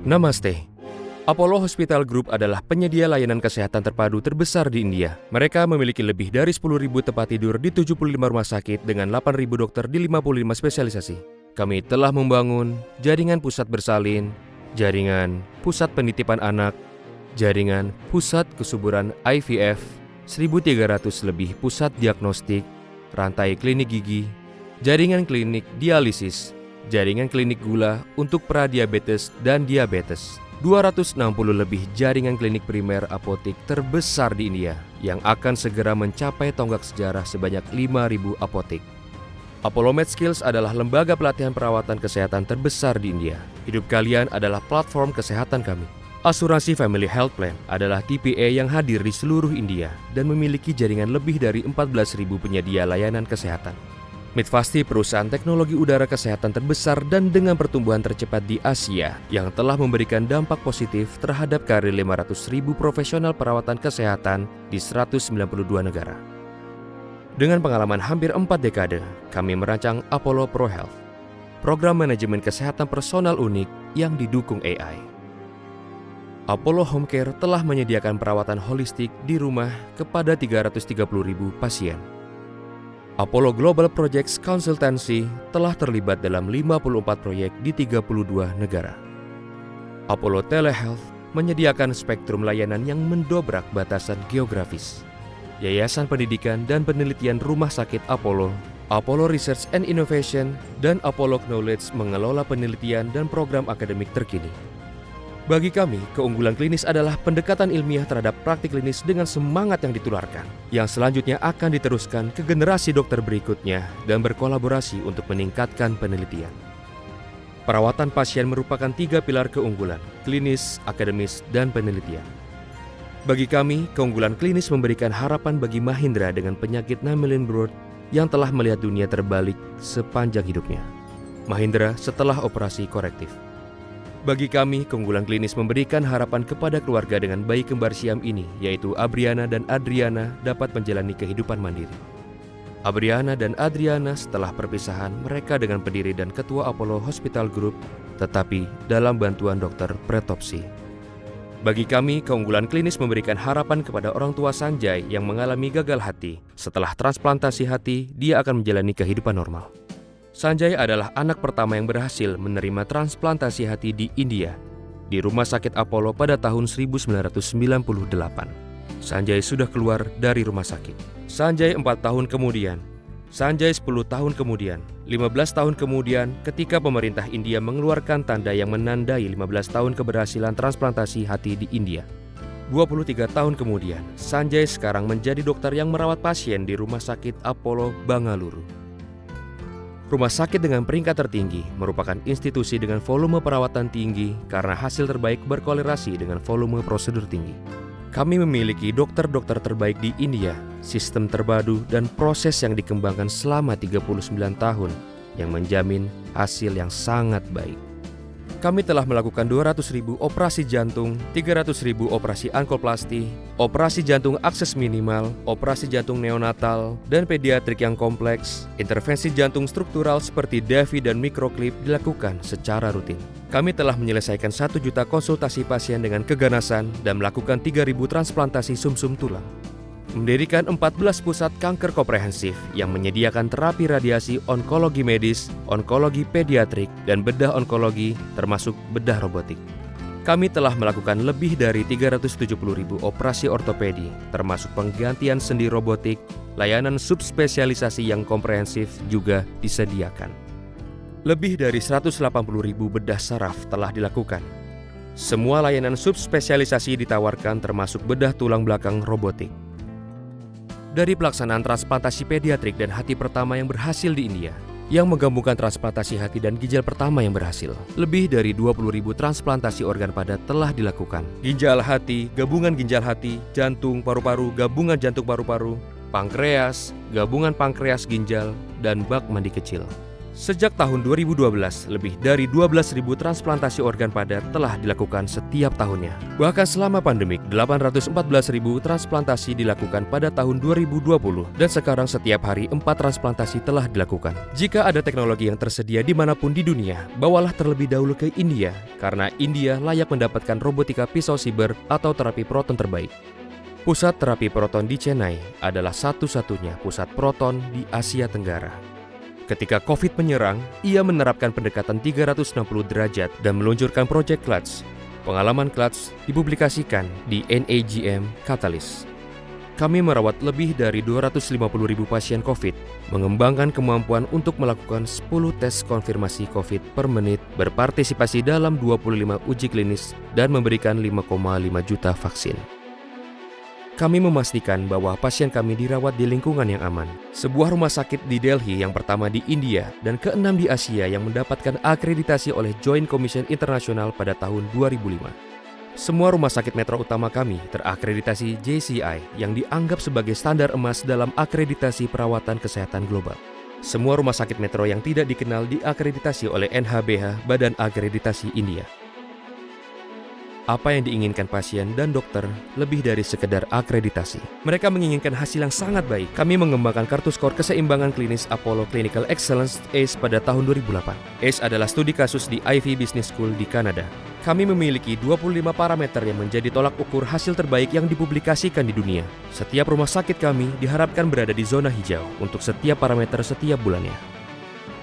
Namaste. Apollo Hospital Group adalah penyedia layanan kesehatan terpadu terbesar di India. Mereka memiliki lebih dari 10.000 tempat tidur di 75 rumah sakit dengan 8.000 dokter di 55 spesialisasi. Kami telah membangun jaringan pusat bersalin, jaringan pusat penitipan anak, jaringan pusat kesuburan IVF, 1.300 lebih pusat diagnostik, rantai klinik gigi, jaringan klinik dialisis, jaringan klinik gula untuk pradiabetes dan diabetes, 260 lebih jaringan klinik primer apotik terbesar di India yang akan segera mencapai tonggak sejarah sebanyak 5.000 apotik. Apollo MedSkills adalah lembaga pelatihan perawatan kesehatan terbesar di India. Hidup kalian adalah platform kesehatan kami. Asuransi Family Health Plan adalah TPA yang hadir di seluruh India dan memiliki jaringan lebih dari 14.000 penyedia layanan kesehatan. Midvasti perusahaan teknologi udara kesehatan terbesar dan dengan pertumbuhan tercepat di Asia yang telah memberikan dampak positif terhadap karir 500.000 profesional perawatan kesehatan di 192 negara. Dengan pengalaman hampir 4 dekade, kami merancang Apollo Pro Health, program manajemen kesehatan personal unik yang didukung AI. Apollo Home Care telah menyediakan perawatan holistik di rumah kepada 330.000 pasien. Apollo Global Projects Consultancy telah terlibat dalam 54 proyek di 32 negara. Apollo Telehealth menyediakan spektrum layanan yang mendobrak batasan geografis. Yayasan Pendidikan dan Penelitian Rumah Sakit Apollo, Apollo Research and Innovation, dan Apollo Knowledge mengelola penelitian dan program akademik terkini. Bagi kami, keunggulan klinis adalah pendekatan ilmiah terhadap praktik klinis dengan semangat yang ditularkan, yang selanjutnya akan diteruskan ke generasi dokter berikutnya dan berkolaborasi untuk meningkatkan penelitian. Perawatan pasien merupakan 3 pilar keunggulan, klinis, akademis, dan penelitian. Bagi kami, keunggulan klinis memberikan harapan bagi Mahindra dengan penyakit Naegeli-Broad yang telah melihat dunia terbalik sepanjang hidupnya. Mahindra setelah operasi korektif. Bagi kami, keunggulan klinis memberikan harapan kepada keluarga dengan bayi kembar Siam ini, yaitu Abriana dan Adriana dapat menjalani kehidupan mandiri. Abriana dan Adriana setelah perpisahan, mereka dengan pendiri dan ketua Apollo Hospital Group, tetapi dalam bantuan dokter pretopsi. Bagi kami, keunggulan klinis memberikan harapan kepada orang tua Sanjay yang mengalami gagal hati. Setelah transplantasi hati, dia akan menjalani kehidupan normal. Sanjay adalah anak pertama yang berhasil menerima transplantasi hati di India, di Rumah Sakit Apollo pada tahun 1998. Sanjay sudah keluar dari rumah sakit. Sanjay 4 tahun kemudian, Sanjay 10 tahun kemudian, 15 tahun kemudian ketika pemerintah India mengeluarkan tanda yang menandai 15 tahun keberhasilan transplantasi hati di India. 23 tahun kemudian, Sanjay sekarang menjadi dokter yang merawat pasien di Rumah Sakit Apollo Bangalore. Rumah sakit dengan peringkat tertinggi merupakan institusi dengan volume perawatan tinggi karena hasil terbaik berkolerasi dengan volume prosedur tinggi. Kami memiliki dokter-dokter terbaik di India, sistem terpadu dan proses yang dikembangkan selama 39 tahun yang menjamin hasil yang sangat baik. Kami telah melakukan 200.000 operasi jantung, 300.000 operasi angkoplasti, operasi jantung akses minimal, operasi jantung neonatal, dan pediatrik yang kompleks. Intervensi jantung struktural seperti DAVI dan microclip dilakukan secara rutin. Kami telah menyelesaikan 1 juta konsultasi pasien dengan keganasan dan melakukan 3.000 transplantasi sumsum tulang. Mendirikan 14 pusat kanker komprehensif yang menyediakan terapi radiasi onkologi medis, onkologi pediatrik, dan bedah onkologi termasuk bedah robotik. Kami telah melakukan lebih dari 370.000 operasi ortopedi, termasuk penggantian sendi robotik, layanan subspesialisasi yang komprehensif juga disediakan. Lebih dari 180.000 bedah saraf telah dilakukan. Semua layanan subspesialisasi ditawarkan termasuk bedah tulang belakang robotik. Dari pelaksanaan transplantasi pediatrik dan hati pertama yang berhasil di India, yang menggabungkan transplantasi hati dan ginjal pertama yang berhasil, lebih dari 20.000 transplantasi organ padat telah dilakukan. Ginjal hati, gabungan ginjal hati, jantung paru-paru, gabungan jantung paru-paru, pankreas, gabungan pankreas ginjal, dan bak mandi kecil. Sejak tahun 2012, lebih dari 12.000 transplantasi organ padat telah dilakukan setiap tahunnya. Bahkan selama pandemik, 814.000 transplantasi dilakukan pada tahun 2020 dan sekarang setiap hari 4 transplantasi telah dilakukan. Jika ada teknologi yang tersedia dimanapun di dunia, bawalah terlebih dahulu ke India, karena India layak mendapatkan robotika pisau siber atau terapi proton terbaik. Pusat terapi proton di Chennai adalah satu-satunya pusat proton di Asia Tenggara. Ketika COVID menyerang, ia menerapkan pendekatan 360 derajat dan meluncurkan proyek Clutch. Pengalaman Clutch dipublikasikan di NAGM Catalyst. Kami merawat lebih dari 250.000 pasien COVID, mengembangkan kemampuan untuk melakukan 10 tes konfirmasi COVID per menit, berpartisipasi dalam 25 uji klinis, dan memberikan 5,5 juta vaksin. Kami memastikan bahwa pasien kami dirawat di lingkungan yang aman. Sebuah rumah sakit di Delhi yang pertama di India dan ke-6 di Asia yang mendapatkan akreditasi oleh Joint Commission International pada tahun 2005. Semua rumah sakit metro utama kami terakreditasi JCI yang dianggap sebagai standar emas dalam akreditasi perawatan kesehatan global. Semua rumah sakit metro yang tidak dikenal diakreditasi oleh NHBH, Badan Akreditasi India. Apa yang diinginkan pasien dan dokter lebih dari sekedar akreditasi. Mereka menginginkan hasil yang sangat baik. Kami mengembangkan kartu skor keseimbangan klinis Apollo Clinical Excellence ACE pada tahun 2008. ACE adalah studi kasus di Ivy Business School di Kanada. Kami memiliki 25 parameter yang menjadi tolak ukur hasil terbaik yang dipublikasikan di dunia. Setiap rumah sakit kami diharapkan berada di zona hijau untuk setiap parameter setiap bulannya.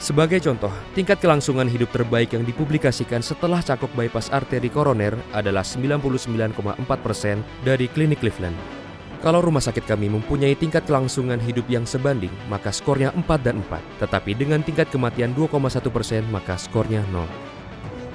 Sebagai contoh, tingkat kelangsungan hidup terbaik yang dipublikasikan setelah cakok bypass arteri koroner adalah 99,4% dari klinik Cleveland. Kalau rumah sakit kami mempunyai tingkat kelangsungan hidup yang sebanding, maka skornya 4 dan 4. Tetapi dengan tingkat kematian 2,1%, maka skornya 0.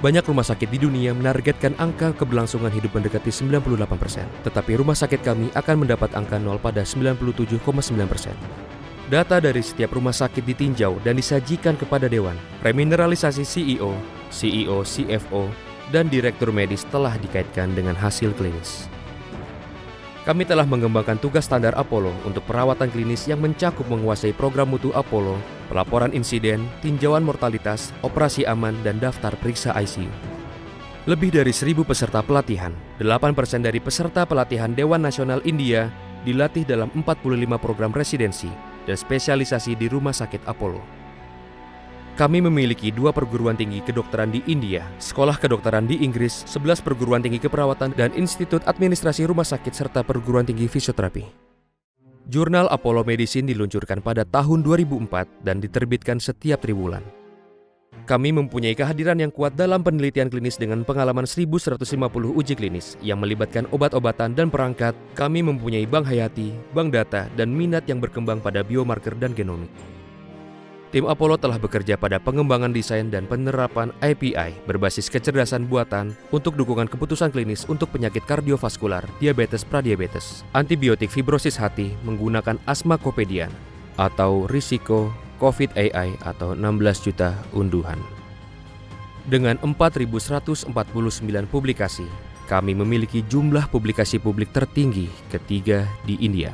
Banyak rumah sakit di dunia menargetkan angka keberlangsungan hidup mendekati 98%. Tetapi rumah sakit kami akan mendapat angka 0 pada 97,9%. Data dari setiap rumah sakit ditinjau dan disajikan kepada Dewan. Remineralisasi CEO, CFO, dan Direktur Medis telah dikaitkan dengan hasil klinis. Kami telah mengembangkan tugas standar Apollo untuk perawatan klinis yang mencakup menguasai program mutu Apollo, pelaporan insiden, tinjauan mortalitas, operasi aman, dan daftar periksa ICU. Lebih dari 1.000 peserta pelatihan, 8% dari peserta pelatihan Dewan Nasional India dilatih dalam 45 program residensi dan spesialisasi di Rumah Sakit Apollo. Kami memiliki 2 perguruan tinggi kedokteran di India, sekolah kedokteran di Inggris, 11 perguruan tinggi keperawatan, dan Institut Administrasi Rumah Sakit serta perguruan tinggi fisioterapi. Jurnal Apollo Medicine diluncurkan pada tahun 2004 dan diterbitkan setiap triwulan. Kami mempunyai kehadiran yang kuat dalam penelitian klinis dengan pengalaman 1.150 uji klinis yang melibatkan obat-obatan dan perangkat. Kami mempunyai bank hayati, bank data, dan minat yang berkembang pada biomarker dan genomik. Tim Apollo telah bekerja pada pengembangan desain dan penerapan API berbasis kecerdasan buatan untuk dukungan keputusan klinis untuk penyakit kardiovaskular, diabetes pradiabetes, antibiotik fibrosis hati menggunakan Asmakopedian, atau risiko COVID AI atau 16 juta unduhan. Dengan 4.149 publikasi, kami memiliki jumlah publikasi publik tertinggi ketiga di India.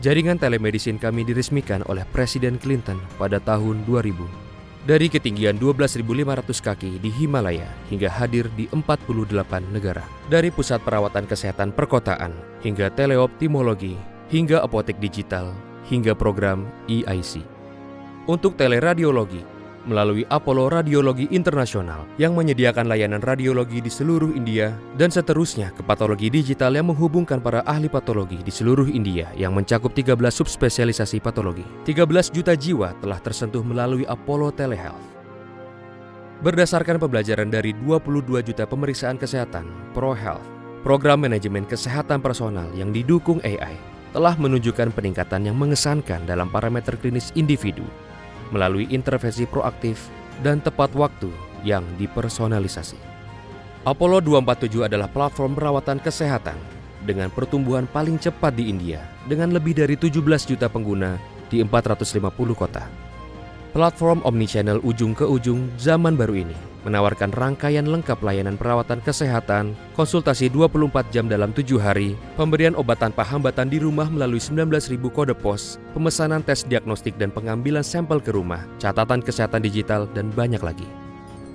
Jaringan telemedicine kami diresmikan oleh Presiden Clinton pada tahun 2000. Dari ketinggian 12.500 kaki di Himalaya hingga hadir di 48 negara. Dari pusat perawatan kesehatan perkotaan hingga teleoptimologi, hingga apotek digital, hingga program EIC. Untuk teleradiologi, melalui Apollo Radiologi Internasional yang menyediakan layanan radiologi di seluruh India, dan seterusnya ke patologi digital yang menghubungkan para ahli patologi di seluruh India yang mencakup 13 subspesialisasi patologi. 13 juta jiwa telah tersentuh melalui Apollo Telehealth. Berdasarkan pembelajaran dari 22 juta pemeriksaan kesehatan, ProHealth, program manajemen kesehatan personal yang didukung AI, telah menunjukkan peningkatan yang mengesankan dalam parameter klinis individu, melalui intervensi proaktif dan tepat waktu yang dipersonalisasi. Apollo 247 adalah platform perawatan kesehatan dengan pertumbuhan paling cepat di India dengan lebih dari 17 juta pengguna di 450 kota. Platform omnichannel ujung ke ujung zaman baru ini menawarkan rangkaian lengkap layanan perawatan kesehatan, konsultasi 24 jam dalam 7 hari, pemberian obat tanpa hambatan di rumah melalui 19.000 kode pos, pemesanan tes diagnostik dan pengambilan sampel ke rumah, catatan kesehatan digital, dan banyak lagi.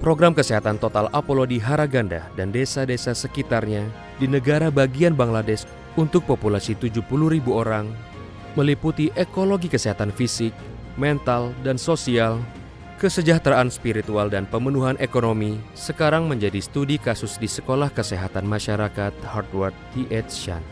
Program kesehatan total Apollo di Haraganda dan desa-desa sekitarnya di negara bagian Bangladesh untuk populasi 70.000 orang meliputi ekologi kesehatan fisik, mental, dan sosial, kesejahteraan spiritual dan pemenuhan ekonomi sekarang menjadi studi kasus di Sekolah Kesehatan Masyarakat Harvard T.H. Chan.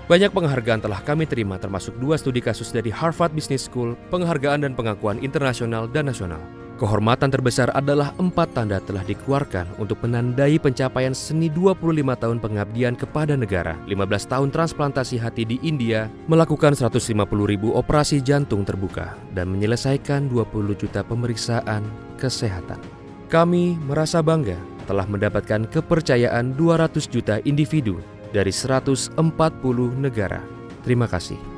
Banyak penghargaan telah kami terima termasuk 2 studi kasus dari Harvard Business School, penghargaan dan pengakuan internasional dan nasional. Kehormatan terbesar adalah 4 tanda telah dikeluarkan untuk menandai pencapaian seni 25 tahun pengabdian kepada negara, 15 tahun transplantasi hati di India, melakukan 150.000 operasi jantung terbuka, dan menyelesaikan 20 juta pemeriksaan kesehatan. Kami merasa bangga telah mendapatkan kepercayaan 200 juta individu dari 140 negara. Terima kasih.